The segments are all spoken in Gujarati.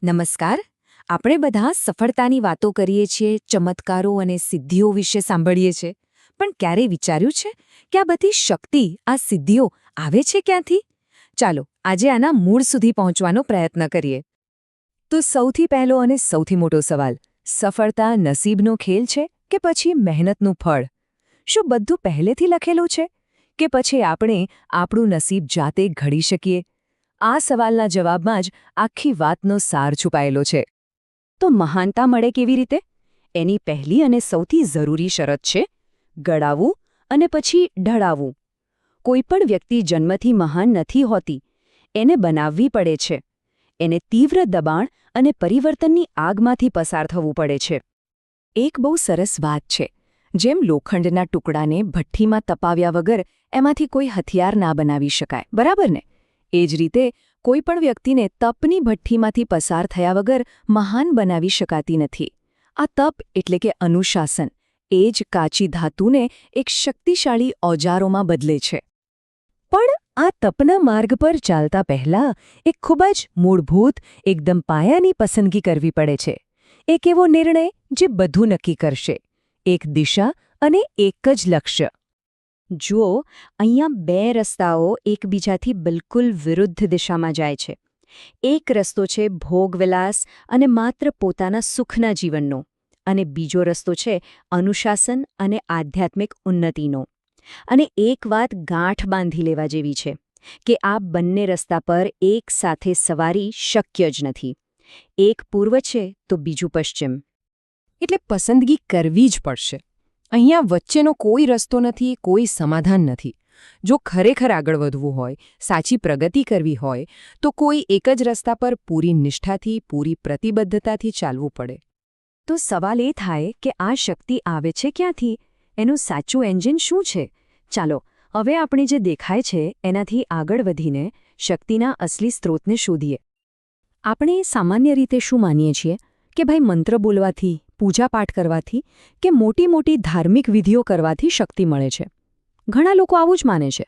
નમસ્કાર. આપણે બધા સફળતાની વાતો કરીએ છીએ, ચમત્કારો અને સિદ્ધિઓ વિશે સાંભળીએ છીએ, પણ ક્યારેય વિચાર્યું છે કે આ બધી શક્તિ, આ સિદ્ધિઓ આવે છે ક્યાંથી? ચાલો આજે આના મૂળ સુધી પહોંચવાનો પ્રયત્ન કરીએ. તો સૌથી પહેલો અને સૌથી મોટો સવાલ, સફળતા નસીબનો ખેલ છે કે પછી મહેનતનું ફળ? શું બધું પહેલેથી લખેલું છે કે પછી આપણે આપણું નસીબ જાતે ઘડી શકીએ? આ સવાલના જવાબમાં જ આખી વાતનો સાર છુપાયેલો છે. તો મહાનતા મળે કેવી રીતે? એની પહેલી અને સૌથી જરૂરી શરત છે ગળાવવું અને પછી ઢળાવવું. કોઈપણ વ્યક્તિ જન્મથી મહાન નથી હોતી, એને બનાવવી પડે છે. એને તીવ્ર દબાણ અને પરિવર્તનની આગમાંથી પસાર થવું પડે છે. એક બહુ સરસ વાત છે, જેમ લોખંડના ટુકડાને ભઠ્ઠીમાં તપાવ્યા વગર એમાંથી કોઈ હથિયાર ના બનાવી શકાય, બરાબર ને? એ જ રીતે કોઈપણ વ્યક્તિને તપની ભઠ્ઠીમાંથી પસાર થયા વગર મહાન બનાવી શકાતી નથી. આ તપ એટલે કે અનુશાસન, એ જ કાચી ધાતુને એક શક્તિશાળી ઓજારોમાં બદલે છે. પણ આ તપના માર્ગ પર ચાલતા પહેલાં એક ખૂબ જ મૂળભૂત, એકદમ પાયાની પસંદગી કરવી પડે છે. એક એવો નિર્ણય જે બધું નક્કી કરશે, એક દિશા અને એક જ લક્ષ્ય. જુઓ, અહીંયા બે રસ્તાઓ એકબીજાથી બિલકુલ વિરુદ્ધ દિશામાં જાય છે. એક રસ્તો છે ભોગવિલાસ અને માત્ર પોતાના સુખના જીવનનો, અને બીજો રસ્તો છે અનુશાસન અને આધ્યાત્મિક ઉન્નતિનો. અને એક વાત ગાંઠ બાંધી લેવા જેવી છે કે આ બંને રસ્તા પર એક સાથે સવારી શક્ય જ નથી. એક પૂર્વ છે તો બીજું પશ્ચિમ. એટલે પસંદગી કરવી જ પડશે. અહીંયા વચ્ચેનો કોઈ રસ્તો નથી, કોઈ સમાધાન નથી. જો ખરેખર આગળ વધવું હોય, સાચી પ્રગતિ કરવી હોય, તો કોઈ એક જ રસ્તા પર પૂરી નિષ્ઠાથી, પૂરી પ્રતિબદ્ધતાથી ચાલવું પડે. તો સવાલ એ થાય કે આ શક્તિ આવે છે ક્યાંથી? એનું સાચું એન્જિન શું છે? ચાલો હવે આપણે જે દેખાય છે એનાથી આગળ વધીને શક્તિના અસલી સ્ત્રોતને શોધીએ. આપણે સામાન્ય રીતે શું માનીએ છીએ કે ભાઈ મંત્ર બોલવાથી, પૂજાપાઠ કરવાથી કે મોટી મોટી ધાર્મિક વિધિઓ કરવાથી શક્તિ મળે છે. ઘણા લોકો આવું જ માને છે.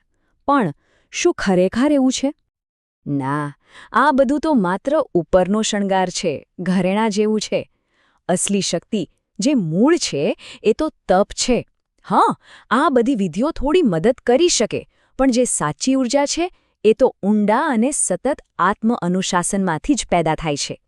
પણ શું ખરેખર એવું છે? ના, આ બધું તો માત્ર ઉપરનો શણગાર છે, ઘરેણા જેવું છે. અસલી શક્તિ, જે મૂળ છે, એ તો તપ છે. હા, આ બધી વિધિઓ થોડી મદદ કરી શકે, પણ જે સાચી ઊર્જા છે એ તો ઊંડા અને સતત આત્મ અનુશાસનમાંથી જ પેદા થાય છે.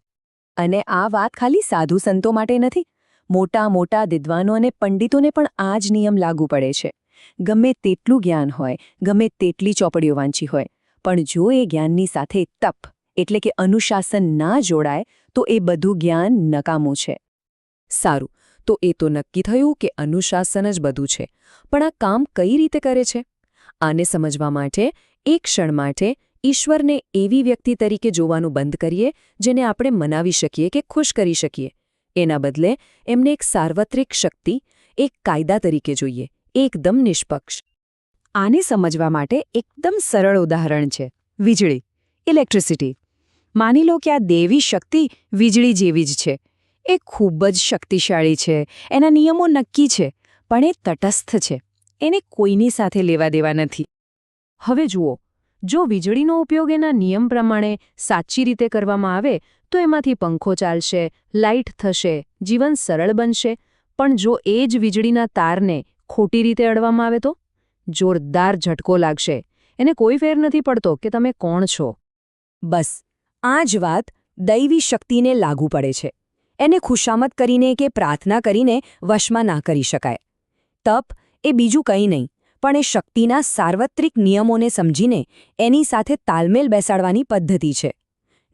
અને આ વાત ખાલી સાધુ સંતો માટે નથી. મોટા મોટા વિદ્વાનો અને પંડિતોને પણ આ જ નિયમ લાગુ પડે છે. ગમે તેટલું જ્ઞાન હોય, ગમે તેટલી ચોપડીઓ વાંચી હોય, પણ જો એ જ્ઞાનની સાથે તપ એટલે કે અનુશાસન ના જોડાય તો એ બધું જ્ઞાન નકામું છે. સારું, તો એ તો નક્કી થયું કે અનુશાસન જ બધું છે. પણ આ કામ કઈ રીતે કરે છે? આને સમજવા માટે એક ક્ષણ માટે ઈશ્વરને એવી વ્યક્તિ તરીકે જોવાનું બંધ કરીએ જેને આપણે મનાવી શકીએ કે ખુશ કરી શકીએ. એના બદલે એમને એક સાર્વત્રિક શક્તિ, એક કાયદા તરીકે જોઈએ, એકદમ નિષ્પક્ષ. આને સમજવા માટે એકદમ સરળ ઉદાહરણ છે વીજળી, ઇલેક્ટ્રિસિટી. માની લો કે આ દેવી શક્તિ વીજળી જેવી જ છે. એ ખૂબ જ શક્તિશાળી છે, એના નિયમો નક્કી છે, પણ એ તટસ્થ છે. એને કોઈની સાથે લેવા દેવા નથી. હવે જુઓ, જો વીજળીનો ઉપયોગ એના નિયમ પ્રમાણે સાચી રીતે કરવામાં આવે તો એમાંથી પંખો ચાલશે, લાઇટ થશે, જીવન સરળ બનશે. પણ જો એ જ વીજળીના તારને ખોટી રીતે અડવામાં આવે તો જોરદાર ઝટકો લાગશે. એને કોઈ ફેર નથી પડતો કે તમે કોણ છો. બસ આ જ વાત દૈવી શક્તિને લાગુ પડે છે. એને ખુશામત કરીને કે પ્રાર્થના કરીને વશમાં ના કરી શકાય. તપ એ બીજું કંઈ નહીં, પણ એ શક્તિના સાર્વત્રિક નિયમોને સમજીને એની સાથે તાલમેલ બેસાડવાની પદ્ધતિ છે.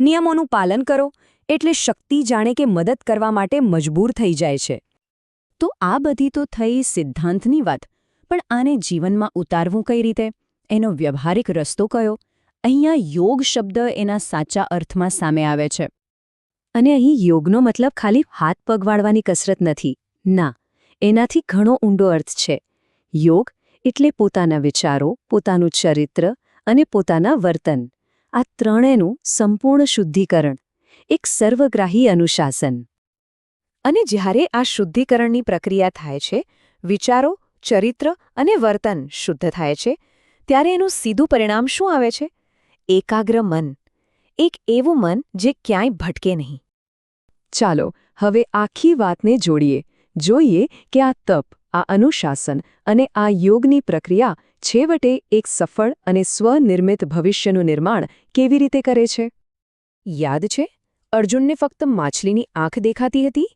નિયમોનું પાલન કરો એટલે શક્તિ જાણે કે મદદ કરવા માટે મજબૂર થઈ જાય છે. તો આ બધી તો થઈ સિદ્ધાંતની વાત, પણ આને જીવનમાં ઉતારવું કઈ રીતે? એનો વ્યવહારિક રસ્તો કયો? અહીંયા યોગ શબ્દ એના સાચા અર્થમાં સામે આવે છે. અને અહીં યોગનો મતલબ ખાલી હાથ પગ વાળવાની કસરત નથી. ના, એનાથી ઘણો ઊંડો અર્થ છે. યોગ એટલે પોતાના વિચારો, પોતાનું ચરિત્ર અને પોતાના વર્તન, આ ત્રણેયનું સંપૂર્ણ શુદ્ધિકરણ, એક સર્વગ્રાહી અનુશાસન. અને જ્યારે આ શુદ્ધિકરણની પ્રક્રિયા થાય છે, વિચારો, ચરિત્ર અને વર્તન શુદ્ધ થાય છે, ત્યારે એનું સીધું પરિણામ શું આવે છે? એકાગ્ર મન. એક એવું મન જે ક્યાંય ભટકે નહીં. ચાલો હવે આખી વાતને જોડીએ. જોઈએ કે આ તપ, આ અનુશાસન અને આ યોગની પ્રક્રિયા છેવટે એક સફળ અને સ્વનિર્મિત ભવિષ્યનું નિર્માણ કેવી રીતે કરે છે. યાદ છે, અર્જુનને ફક્ત માછલીની આંખ દેખાતી હતી?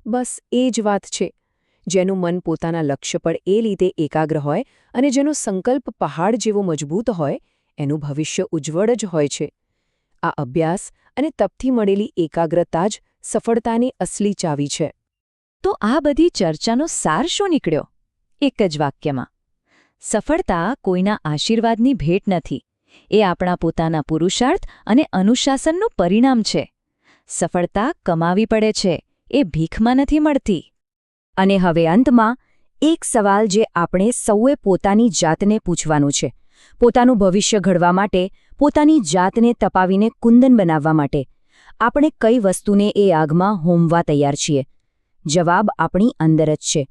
બસ એ જ વાત છે. જેનું મન પોતાના લક્ષ્ય પર એ રીતે એકાગ્ર હોય અને જેનો સંકલ્પ પહાડ જેવો મજબૂત હોય, એનું ભવિષ્ય ઉજ્જવળ જ હોય છે. આ અભ્યાસ અને તપથી મળેલી એકાગ્રતા જ સફળતાની અસલી ચાવી છે. તો આ બધી ચર્ચાનો સાર શું નીકળ્યો? એક જ વાક્યમાં: સફળતા કોઈના આશીર્વાદની ભેટ નથી. એ આપણા પોતાના પુરુષાર્થ અને અનુશાસનનું પરિણામ છે. સફળતા કમાવી પડે છે, એ ભીખમાં નથી મળતી. અને હવે અંતમાં એક સવાલ જે આપણે સૌએ પોતાની જાતને પૂછવાનું છે. પોતાનું ભવિષ્ય ઘડવા માટે, પોતાની જાતને તપાવીને કુંદન બનાવવા માટે આપણે કઈ વસ્તુને એ આગમાં હોમવા તૈયાર છીએ? જવાબ આપણી અંદર જ છે.